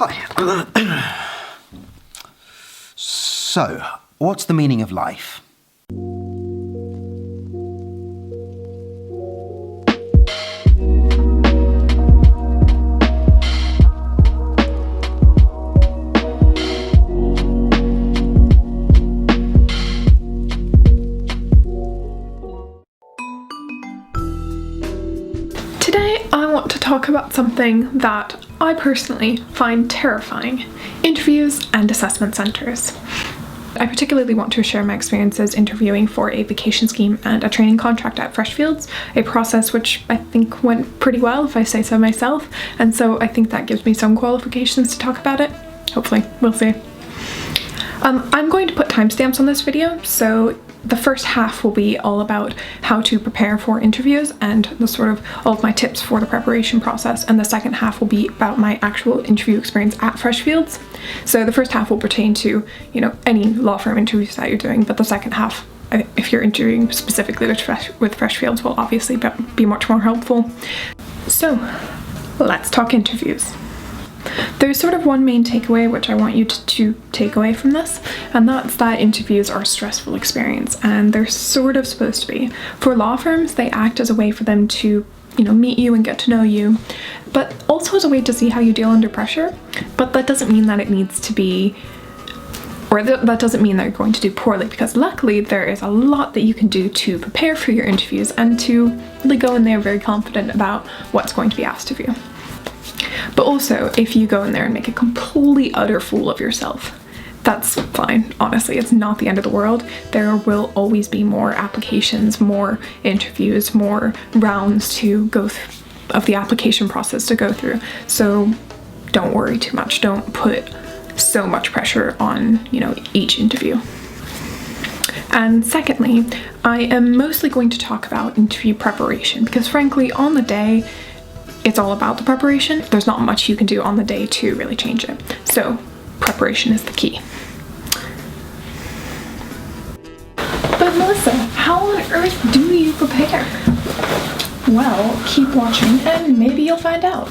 Hi. So, what's the meaning of life? Today I want to talk about something that I personally find terrifying: interviews and assessment centres. I particularly want to share my experiences interviewing for a vacation scheme and a training contract at Freshfields, a process which I think went pretty well, if I say so myself, and so I think that gives me some qualifications to talk about it. Hopefully, we'll see. I'm going to put timestamps on this video, so the first half will be all about how to prepare for interviews and the sort of all of my tips for the preparation process, and the second half will be about my actual interview experience at Freshfields. So the first half will pertain to, any law firm interviews that you're doing, but the second half, if you're interviewing specifically with Freshfields, will obviously be much more helpful. So let's talk interviews. There's sort of one main takeaway which I want you to take away from this, and that's that interviews are a stressful experience, and they're sort of supposed to be. For law firms, they act as a way for them to, meet you and get to know you, but also as a way to see how you deal under pressure. But that doesn't mean that it needs to be, or that doesn't mean that you're going to do poorly, because luckily there is a lot that you can do to prepare for your interviews and to really go in there very confident about what's going to be asked of you. But also, if you go in there and make a complete utter fool of yourself, that's fine. Honestly, it's not the end of the world. There will always be more applications, more interviews, more rounds to go through of the application process to go through. So don't worry too much. Don't put so much pressure on, each interview. And secondly, I am mostly going to talk about interview preparation, because frankly, on the day, it's all about the preparation. There's not much you can do on the day to really change it. So preparation is the key. But Melissa, how on earth do you prepare? Well, keep watching and maybe you'll find out.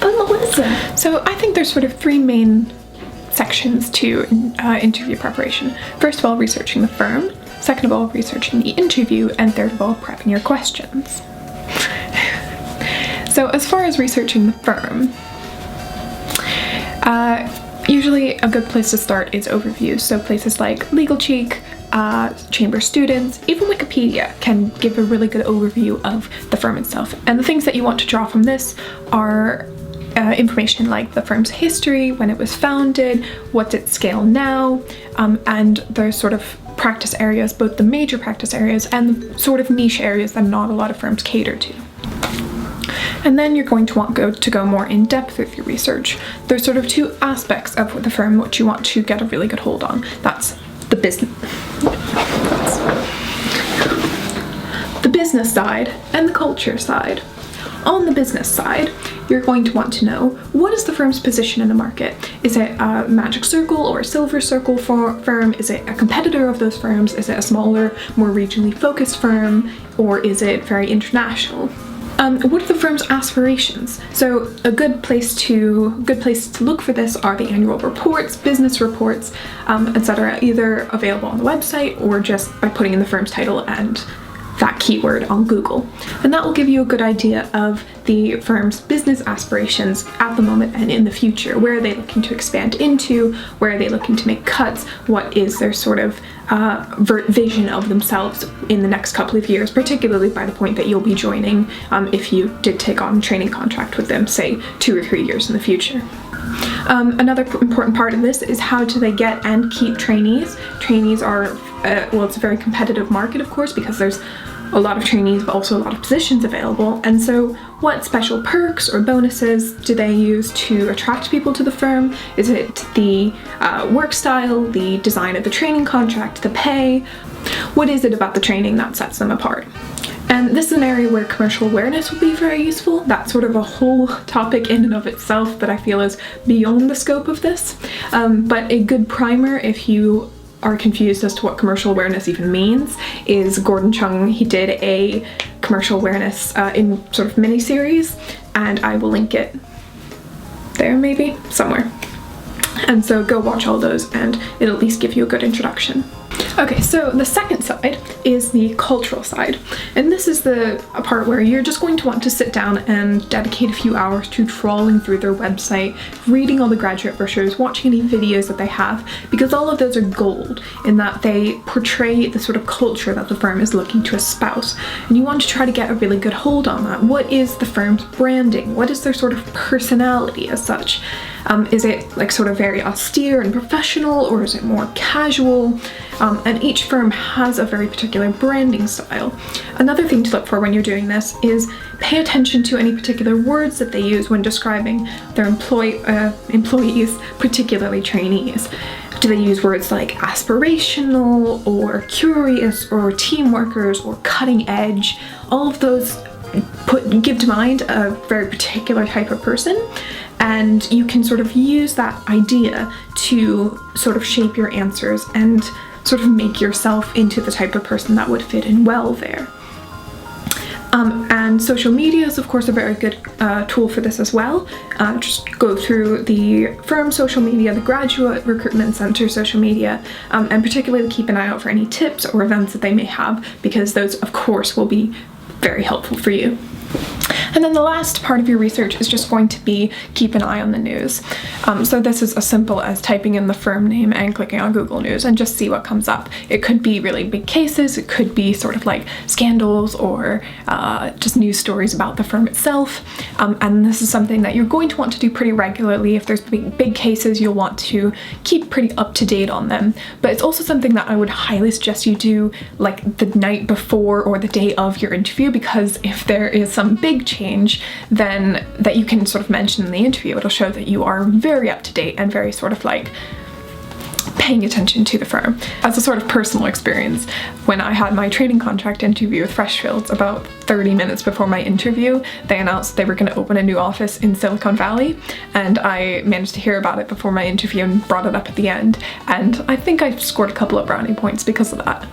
But Melissa. So I think there's sort of three main sections to interview preparation. First of all, researching the firm. Second of all, researching the interview. And third of all, prepping your questions. So as far as researching the firm, usually a good place to start is overviews. So places like Legal Cheek, Chamber Students, even Wikipedia can give a really good overview of the firm itself. And the things that you want to draw from this are information like the firm's history, when it was founded, what's its scale now, and the sort of practice areas, both the major practice areas and the sort of niche areas that not a lot of firms cater to. And then you're going to want to go more in depth with your research. There's sort of two aspects of the firm which you want to get a really good hold on. That's the business side and the culture side. On the business side, you're going to want to know, what is the firm's position in the market? Is it a Magic Circle or a Silver Circle firm? Is it a competitor of those firms? Is it a smaller, more regionally focused firm? Or is it very international? What are the firm's aspirations? So a good place to look for this are the annual reports, business reports, etc., either available on the website or just by putting in the firm's title and that keyword on Google. And that will give you a good idea of the firm's business aspirations at the moment and in the future. Where are they looking to expand into? Where are they looking to make cuts? What is their sort of vision of themselves in the next couple of years, particularly by the point that you'll be joining if you did take on a training contract with them, say 2 or 3 years in the future. Another important part of this is how do they get and keep trainees. Trainees are, it's a very competitive market, of course, because there's a lot of trainees but also a lot of positions available, and so what special perks or bonuses do they use to attract people to the firm? Is it the work style, the design of the training contract, the pay? What is it about the training that sets them apart? And this is an area where commercial awareness will be very useful. That's sort of a whole topic in and of itself that I feel is beyond the scope of this. But a good primer, if you are confused as to what commercial awareness even means, is Gordon Chung. He did a commercial awareness in sort of mini-series, and I will link it there, maybe somewhere. And so go watch all those and it'll at least give you a good introduction. Okay, so the second side is the cultural side, and this is a part where you're just going to want to sit down and dedicate a few hours to trawling through their website, reading all the graduate brochures, watching any videos that they have, because all of those are gold in that they portray the sort of culture that the firm is looking to espouse, and you want to try to get a really good hold on that. What is the firm's branding? What is their sort of personality as such? Is it like sort of very austere and professional, or is it more casual? And each firm has a very particular branding style. Another thing to look for when you're doing this is pay attention to any particular words that they use when describing their employees, particularly trainees. Do they use words like aspirational or curious or team workers or cutting edge? All of those give to mind a very particular type of person, and you can sort of use that idea to sort of shape your answers and sort of make yourself into the type of person that would fit in well there. And social media is of course a very good tool for this as well. Just go through the firm social media, the graduate recruitment center social media, and particularly keep an eye out for any tips or events that they may have, because those of course will be very helpful for you. And then the last part of your research is just going to be keep an eye on the news. So this is as simple as typing in the firm name and clicking on Google News and just see what comes up. It could be really big cases, it could be sort of like scandals or just news stories about the firm itself. And this is something that you're going to want to do pretty regularly. If there's big cases, you'll want to keep pretty up to date on them. But it's also something that I would highly suggest you do like the night before or the day of your interview, because if there is some big change, then that you can sort of mention in the interview, it'll show that you are very up to date and very sort of like paying attention to the firm. As a sort of personal experience, when I had my training contract interview with Freshfields, about 30 minutes before my interview, they announced they were going to open a new office in Silicon Valley, and I managed to hear about it before my interview and brought it up at the end, and I think I scored a couple of brownie points because of that.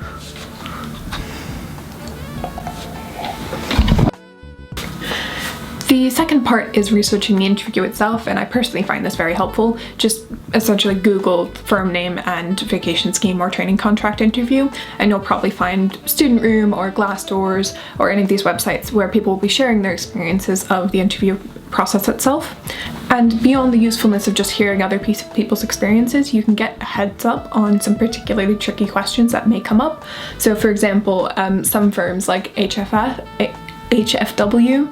The second part is researching the interview itself, and I personally find this very helpful. Just essentially Google firm name and vacation scheme or training contract interview, and you'll probably find Student Room or Glassdoors or any of these websites where people will be sharing their experiences of the interview process itself. And beyond the usefulness of just hearing other people's experiences, you can get a heads up on some particularly tricky questions that may come up. So for example, some firms like HFW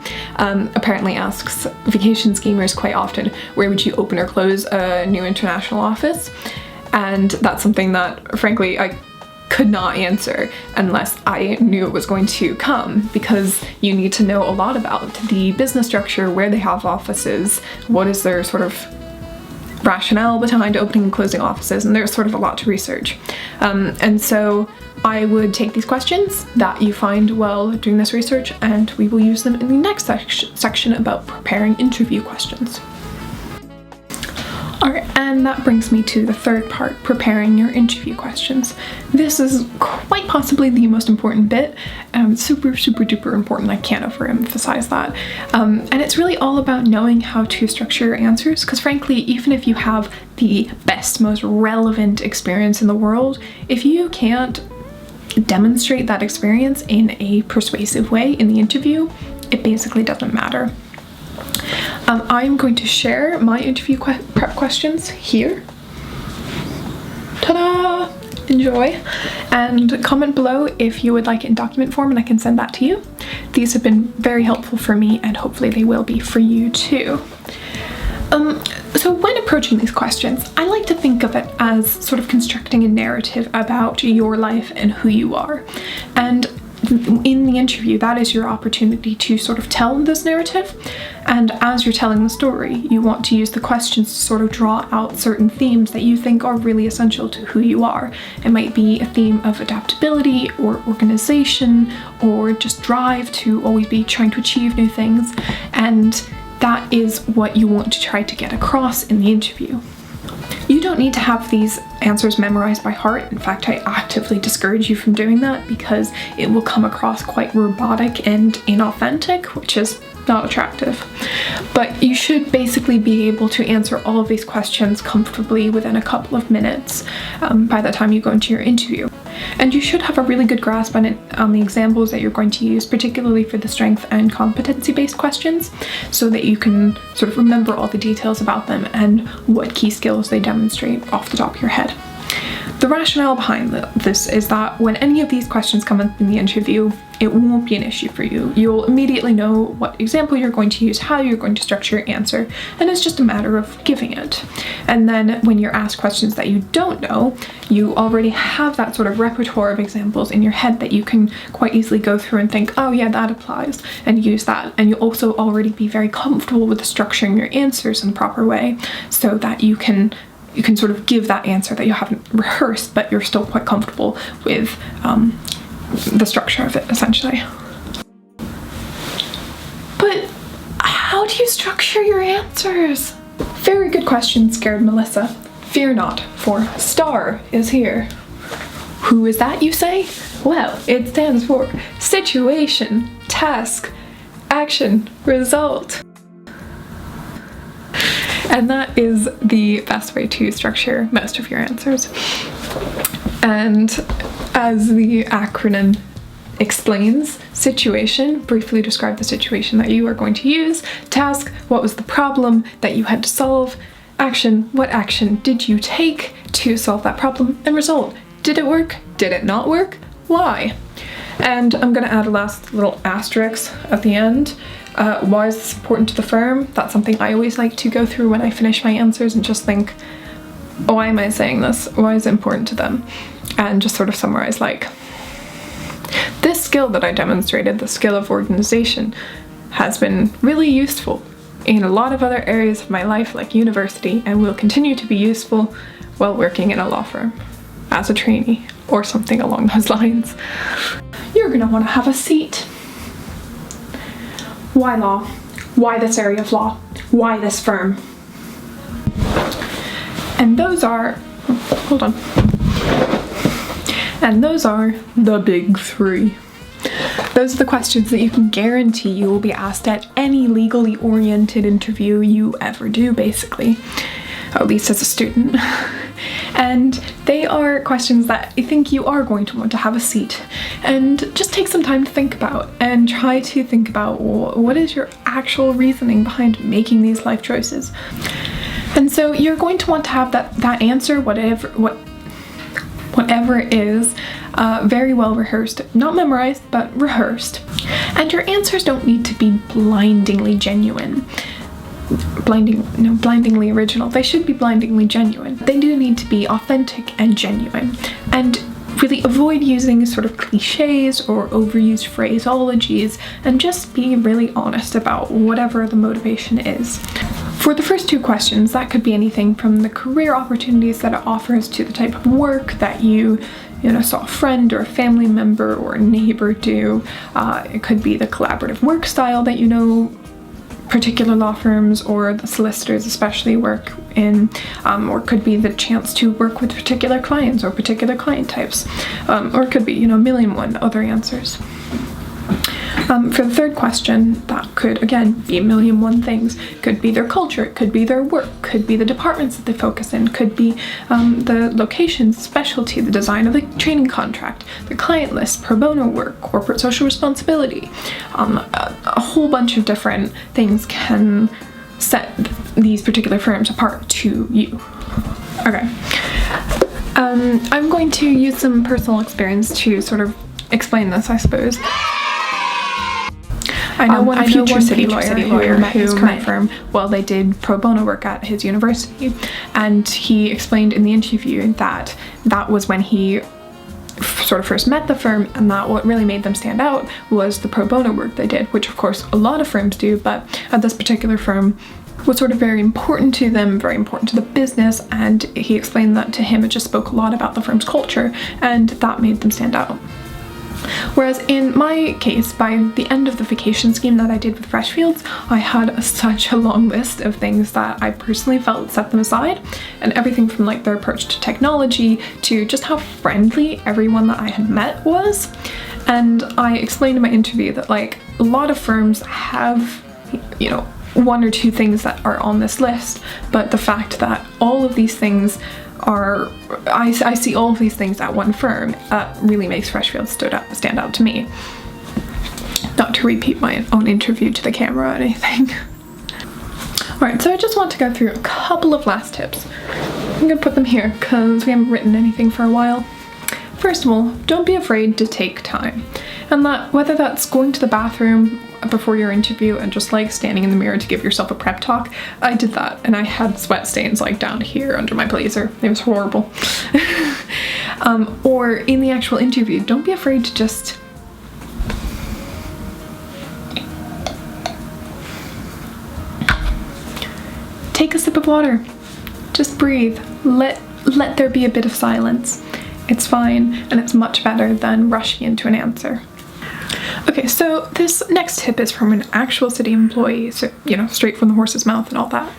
apparently asks vacation schemers quite often, where would you open or close a new international office? And that's something that frankly I could not answer unless I knew it was going to come, because you need to know a lot about the business structure, where they have offices, what is their sort of rationale behind opening and closing offices, and there's sort of a lot to research. And so I would take these questions that you find while doing this research, and we will use them in the next section about preparing interview questions. Alright, and that brings me to the third part, preparing your interview questions. This is quite possibly the most important bit, super duper important, I can't overemphasize that. And it's really all about knowing how to structure your answers, because frankly, even if you have the best, most relevant experience in the world, if you can't demonstrate that experience in a persuasive way in the interview, it basically doesn't matter. I'm going to share my interview prep questions here. Ta-da! Enjoy. And comment below if you would like it in document form and I can send that to you. These have been very helpful for me, and hopefully they will be for you too. So when approaching these questions, I like to think of it as sort of constructing a narrative about your life and who you are. And in the interview, that is your opportunity to sort of tell this narrative. And as you're telling the story, you want to use the questions to sort of draw out certain themes that you think are really essential to who you are. It might be a theme of adaptability or organization or just drive to always be trying to achieve new things. And that is what you want to try to get across in the interview. You don't need to have these answers memorized by heart. In fact, I actively discourage you from doing that because it will come across quite robotic and inauthentic, which is not attractive. But you should basically be able to answer all of these questions comfortably within a couple of minutes by the time you go into your interview. And you should have a really good grasp on the examples that you're going to use, particularly for the strength and competency-based questions, so that you can sort of remember all the details about them and what key skills they demonstrate off the top of your head. The rationale behind this is that when any of these questions come up in the interview, it won't be an issue for you. You'll immediately know what example you're going to use, how you're going to structure your answer, and it's just a matter of giving it. And then when you're asked questions that you don't know, you already have that sort of repertoire of examples in your head that you can quite easily go through and think, oh yeah, that applies, and use that. And you'll also already be very comfortable with structuring your answers in the proper way so that you can sort of give that answer that you haven't rehearsed, but you're still quite comfortable with the structure of it, essentially. But how do you structure your answers? Very good question, scared Melissa. Fear not, for STAR is here. Who is that, you say? Well, it stands for Situation, Task, Action, Result. And that is the best way to structure most of your answers. And as the acronym explains, situation, briefly describe the situation that you are going to use. Task, what was the problem that you had to solve? Action, what action did you take to solve that problem? And result, did it work? Did it not work? Why? And I'm going to add a last little asterisk at the end. Why is this important to the firm? That's something I always like to go through when I finish my answers and just think, why am I saying this? Why is it important to them? And just sort of summarize, like, this skill that I demonstrated, the skill of organization, has been really useful in a lot of other areas of my life, like university, and will continue to be useful while working in a law firm as a trainee or something along those lines. You're gonna want to have a seat. Why law? Why this area of law? Why this firm? And those are, hold on. And those are the big three. Those are the questions that you can guarantee you will be asked at any legally oriented interview you ever do, basically. At least as a student. And they are questions that I think you are going to want to have a seat and just take some time to think about and try to think about what is your actual reasoning behind making these life choices. And so you're going to want to have that answer, whatever it is, very well rehearsed, not memorized, but rehearsed. And your answers don't need to be blindingly genuine. Blindingly original. They should be blindingly genuine. They do need to be authentic and genuine. And really avoid using sort of cliches or overused phraseologies, and just be really honest about whatever the motivation is. For the first two questions, that could be anything from the career opportunities that it offers to the type of work that you saw a friend or a family member or a neighbor do. It could be the collaborative work style that particular law firms or the solicitors especially work in, or it could be the chance to work with particular clients or particular client types, or it could be, a million and one other answers. For the third question, that could, again, be a million and one things. Could be their culture, it could be their work, could be the departments that they focus in, could be the location, specialty, the design of the training contract, the client list, pro bono work, corporate social responsibility. A whole bunch of different things can set these particular firms apart to you. Okay. I'm going to use some personal experience to sort of explain this, I suppose. I know one future city lawyer who met his current firm while they did pro bono work at his university, and he explained in the interview that was when he sort of first met the firm, and that what really made them stand out was the pro bono work they did, which of course a lot of firms do, but at this particular firm was sort of very important to them, very important to the business, and he explained that to him it just spoke a lot about the firm's culture, and that made them stand out. Whereas in my case, by the end of the vacation scheme that I did with Freshfields, I had such a long list of things that I personally felt set them aside, and everything from like their approach to technology to just how friendly everyone that I had met was. And I explained in my interview that like a lot of firms have one or two things that are on this list, but the fact that all of these things are, I see all of these things at one firm, really makes Freshfields stand out to me. Not to repeat my own interview to the camera or anything. Alright, so I just want to go through a couple of last tips. I'm gonna put them here because we haven't written anything for a while. First of all, don't be afraid to take time. And that, whether that's going to the bathroom before your interview and just like standing in the mirror to give yourself a prep talk. I did that and I had sweat stains like down here under my blazer. It was horrible. Or in the actual interview, don't be afraid to just take a sip of water. Just breathe. Let there be a bit of silence. It's fine, and it's much better than rushing into an answer. Okay, so this next tip is from an actual city employee, so, straight from the horse's mouth and all that.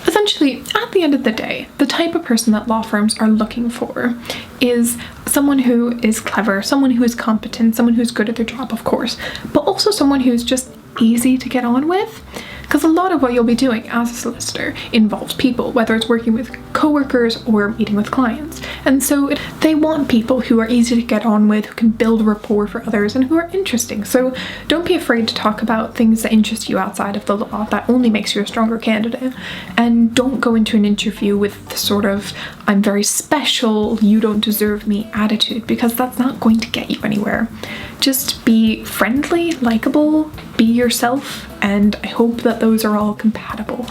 Essentially, at the end of the day, the type of person that law firms are looking for is someone who is clever, someone who is competent, someone who's good at their job, of course, but also someone who's just easy to get on with. Because a lot of what you'll be doing as a solicitor involves people, whether it's working with coworkers or meeting with clients. And so they want people who are easy to get on with, who can build rapport for others, and who are interesting. So don't be afraid to talk about things that interest you outside of the law. That only makes you a stronger candidate. And don't go into an interview with the sort of, I'm very special, you don't deserve me attitude, because that's not going to get you anywhere. Just be friendly, likable, be yourself, and I hope that those are all compatible.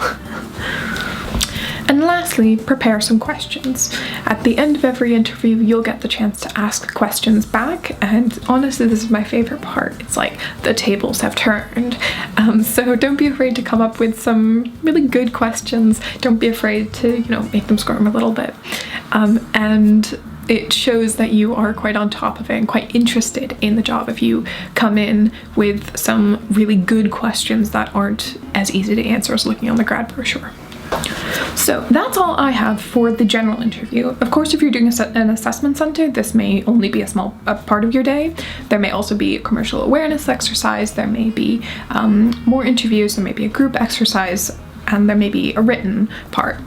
And lastly, prepare some questions. At the end of every interview, you'll get the chance to ask questions back, and honestly, this is my favorite part. It's like the tables have turned. So don't be afraid to come up with some really good questions. Don't be afraid to, make them squirm a little bit. And it shows that you are quite on top of it and quite interested in the job if you come in with some really good questions that aren't as easy to answer as looking on the grad brochure. So that's all I have for the general interview. Of course, if you're doing an assessment center, this may only be a small part of your day. There may also be a commercial awareness exercise, there may be more interviews, there may be a group exercise, and there may be a written part.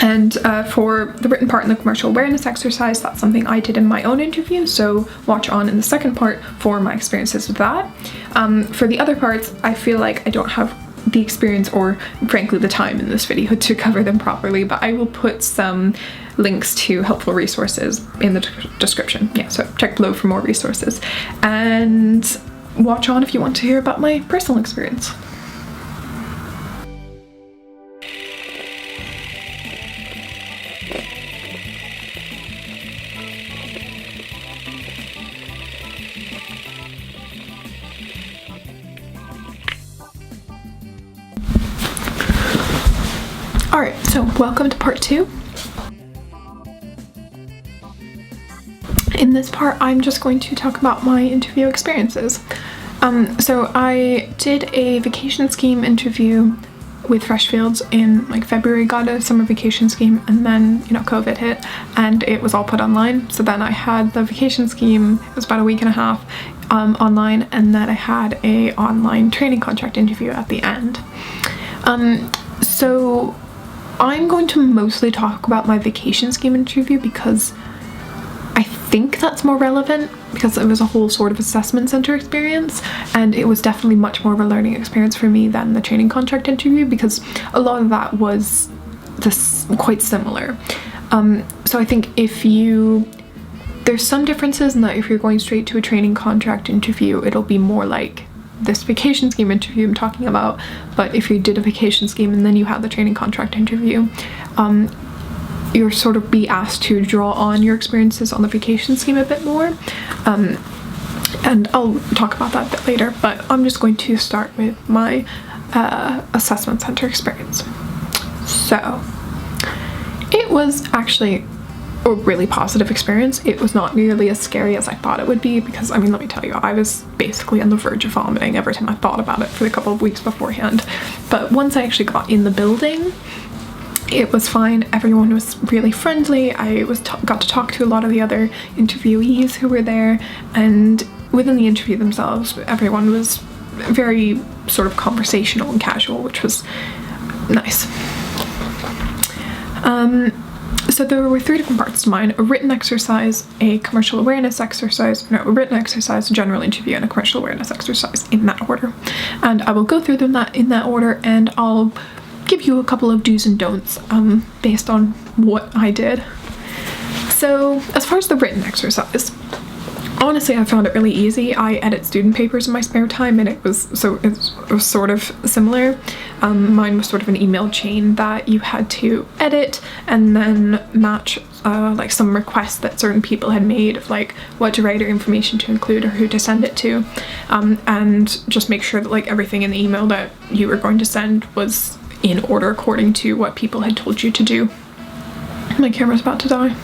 And for the written part in the commercial awareness exercise, that's something I did in my own interview, so watch on in the second part for my experiences with that. For the other parts, I feel like I don't have the experience or frankly the time in this video to cover them properly, but I will put some links to helpful resources in the description. Yeah, so check below for more resources. And watch on if you want to hear about my personal experience. Alright, so welcome to part 2. In this part, I'm just going to talk about my interview experiences. So I did a vacation scheme interview with Freshfields in like February, got a summer vacation scheme, and then COVID hit and it was all put online. So then I had the vacation scheme, it was about a week and a half online, and then I had a online training contract interview at the end. So I'm going to mostly talk about my vacation scheme interview because I think that's more relevant, because it was a whole sort of assessment center experience, and it was definitely much more of a learning experience for me than the training contract interview, because a lot of that was quite similar. So I think there's some differences in that if you're going straight to a training contract interview, it'll be more like this vacation scheme interview I'm talking about, but if you did a vacation scheme and then you had the training contract interview, you're sort of be asked to draw on your experiences on the vacation scheme a bit more, and I'll talk about that a bit later, but I'm just going to start with my assessment center experience. So it was actually a really positive experience. It was not nearly as scary as I thought it would be, because let me tell you, I was basically on the verge of vomiting every time I thought about it for a couple of weeks beforehand. But once I actually got in the building, it was fine. Everyone was really friendly. I got to talk to a lot of the other interviewees who were there, and within the interview themselves, everyone was very sort of conversational and casual, which was nice. So there were 3 different parts to mine: a written exercise, a commercial awareness exercise, a written exercise, a general interview, and a commercial awareness exercise, in that order. And I will go through them in that order, and I'll give you a couple of do's and don'ts based on what I did. So as far as the written exercise, honestly, I found it really easy. I edit student papers in my spare time, and it was sort of similar. Mine was sort of an email chain that you had to edit and then match like some requests that certain people had made of like what to write or information to include or who to send it to, and just make sure that like everything in the email that you were going to send was in order according to what people had told you to do. My camera's about to die.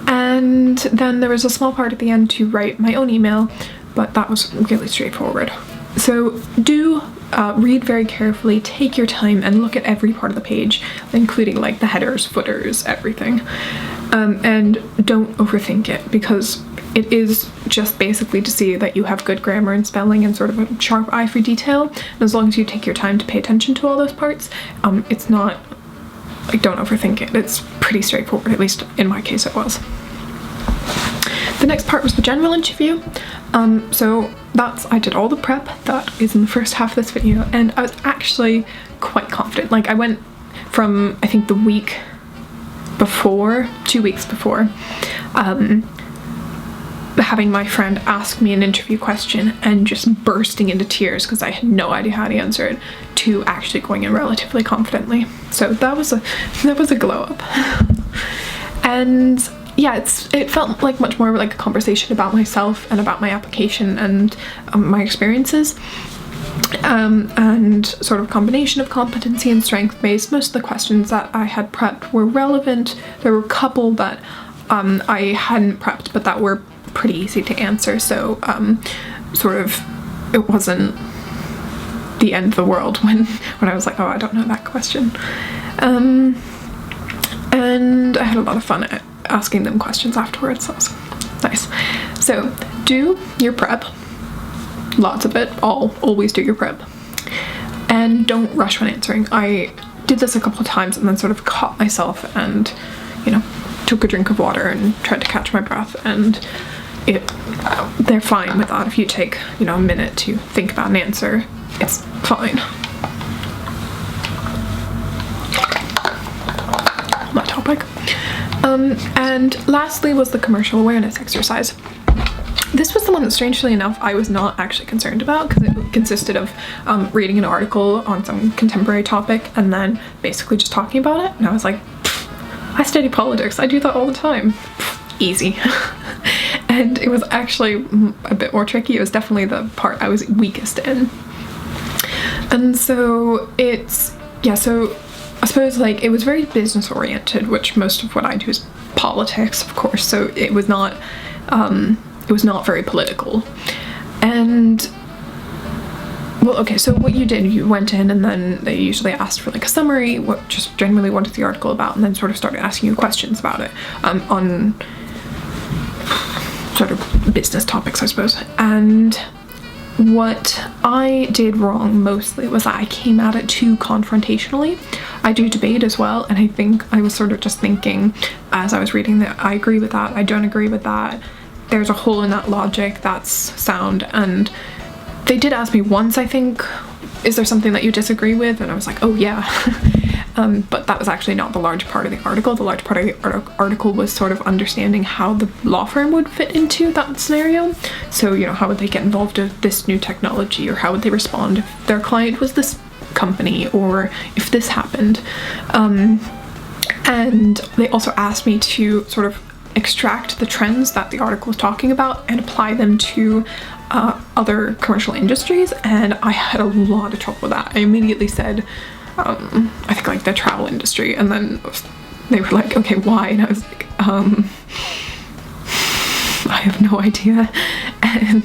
And then there was a small part at the end to write my own email, but that was really straightforward. So do read very carefully, take your time, and look at every part of the page, including like the headers, footers, everything. And don't overthink it, because it is just basically to see that you have good grammar and spelling and sort of a sharp eye for detail. And as long as you take your time to pay attention to all those parts, it's not like, don't overthink it. It's pretty straightforward, at least in my case it was. The next part was the general interview. So I did all the prep that is in the first half of this video, and I was actually quite confident. Like, I went from, I think, the week before, 2 weeks before, having my friend ask me an interview question and just bursting into tears because I had no idea how to answer it, to actually going in relatively confidently. So that was a glow up. And yeah, it felt like much more like a conversation about myself and about my application and my experiences, and sort of combination of competency and strength based. Most of the questions that I had prepped were relevant. There were a couple that I hadn't prepped but that were pretty easy to answer, so sort of it wasn't the end of the world when I was like, oh, I don't know that question. And I had a lot of fun at asking them questions afterwards, so that was nice. So do your prep, lots of it, always do your prep, and don't rush when answering. I did this a couple of times and then sort of caught myself and, you know, took a drink of water and tried to catch my breath, and they're fine with that. If you take, you know, a minute to think about an answer, it's fine. My topic. And lastly was the commercial awareness exercise. This was the one that, strangely enough, I was not actually concerned about, because it consisted of reading an article on some contemporary topic and then basically just talking about it. And I was like, I study politics, I do that all the time. Easy. And it was actually a bit more tricky. It was definitely the part I was weakest in. And so so I suppose like it was very business oriented, which most of what I do is politics, of course, so it was not very political. And well, okay, so what you did, you went in and then they usually asked for like a summary, just generally what is the article about, and then sort of started asking you questions about it on sort of business topics, I suppose. And what I did wrong mostly was that I came at it too confrontationally. I do debate as well, and I think I was sort of just thinking as I was reading that I agree with that, I don't agree with that, there's a hole in that logic, that's sound. And they did ask me once, I think, is there something that you disagree with? And I was like, oh yeah. But that was actually not the large part of the article. The large part of the article was sort of understanding how the law firm would fit into that scenario. So, you know, how would they get involved with this new technology, or how would they respond if their client was this company, or if this happened. And they also asked me to sort of extract the trends that the article was talking about and apply them to other commercial industries, and I had a lot of trouble with that. I immediately said, I think like the travel industry, and then they were like, okay, why? And I was like, I have no idea. And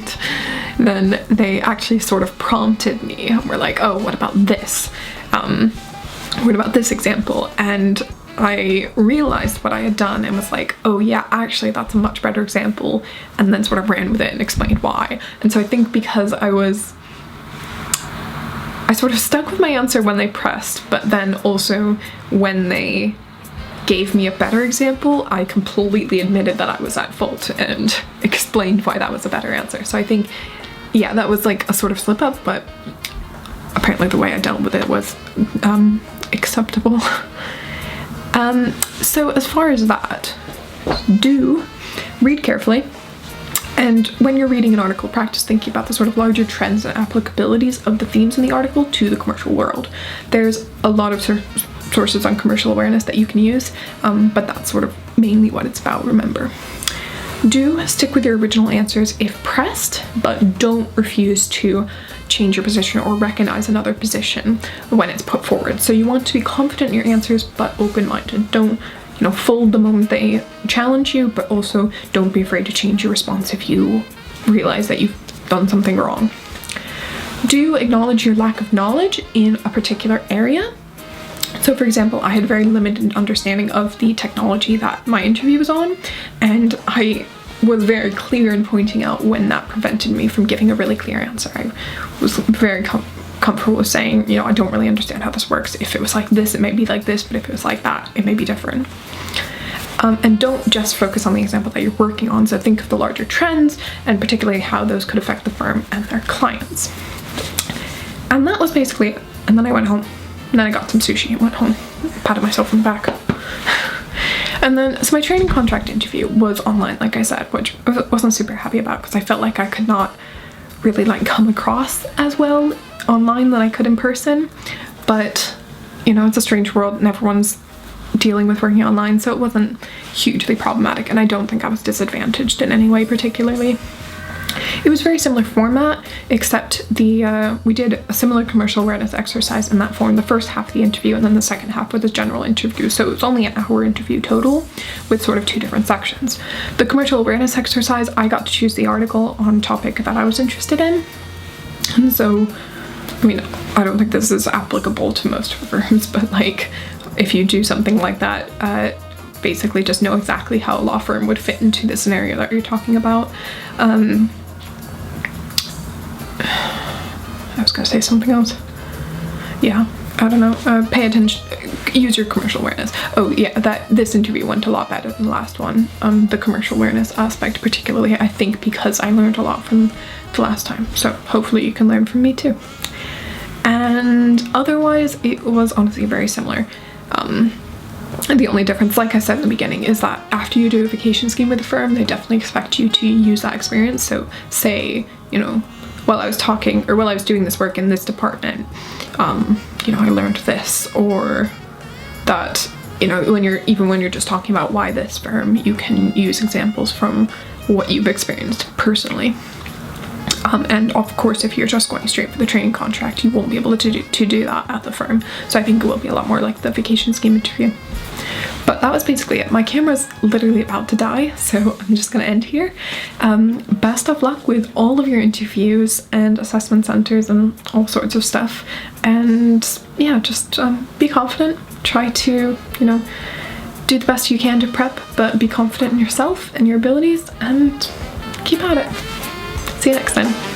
then they actually sort of prompted me and were like, oh, what about this? What about this example? And I realized what I had done and was like, oh yeah, actually that's a much better example, and then sort of ran with it and explained why. And so I think because I sort of stuck with my answer when they pressed, but then also when they gave me a better example, I completely admitted that I was at fault and explained why that was a better answer. So I think, yeah, that was like a sort of slip up, but apparently the way I dealt with it was acceptable. So as far as that, do read carefully. And when you're reading an article, practice thinking about the sort of larger trends and applicabilities of the themes in the article to the commercial world. There's a lot of sources on commercial awareness that you can use, but that's sort of mainly what it's about, remember. Do stick with your original answers if pressed, but don't refuse to change your position or recognize another position when it's put forward. So you want to be confident in your answers, but open-minded. Don't fold the moment they challenge you, but also don't be afraid to change your response if you realize that you've done something wrong. Do acknowledge your lack of knowledge in a particular area. So for example, I had very limited understanding of the technology that my interview was on, and I was very clear in pointing out when that prevented me from giving a really clear answer. I was very comfortable with saying, I don't really understand how this works. If it was like this, it may be like this, but if it was like that, it may be different. And don't just focus on the example that you're working on. So think of the larger trends and particularly how those could affect the firm and their clients. And that was basically it. And then I went home. And then I got some sushi and went home. Patted myself on the back. And then, so my training contract interview was online, like I said, which I wasn't super happy about because I felt like I could not really come across as well online than I could in person. But, it's a strange world and everyone's dealing with working online, so it wasn't hugely problematic, and I don't think I was disadvantaged in any way particularly. It was very similar format, except we did a similar commercial awareness exercise in that form, the first half of the interview, and then the second half was a general interview. So it was only an hour interview total with sort of two different sections. The commercial awareness exercise, I got to choose the article on topic that I was interested in. And so, I don't think this is applicable to most firms, but if you do something like that, basically just know exactly how a law firm would fit into the scenario that you're talking about. I was gonna say something else. Yeah, I don't know. Pay attention, use your commercial awareness. Oh yeah, this interview went a lot better than the last one. The commercial awareness aspect particularly, I think, because I learned a lot from the last time. So hopefully you can learn from me too. And otherwise, it was honestly very similar. The only difference, like I said in the beginning, is that after you do a vacation scheme with the firm, they definitely expect you to use that experience. So say, while I was talking or while I was doing this work in this department, I learned this, or that, when you're just talking about why this firm, you can use examples from what you've experienced personally. And of course, if you're just going straight for the training contract, you won't be able to do that at the firm. So I think it will be a lot more like the vacation scheme interview. But that was basically it. My camera's literally about to die, so I'm just gonna end here. Best of luck with all of your interviews and assessment centers and all sorts of stuff. And yeah, just be confident. Try to, do the best you can to prep, but be confident in yourself and your abilities, and keep at it. See you next time.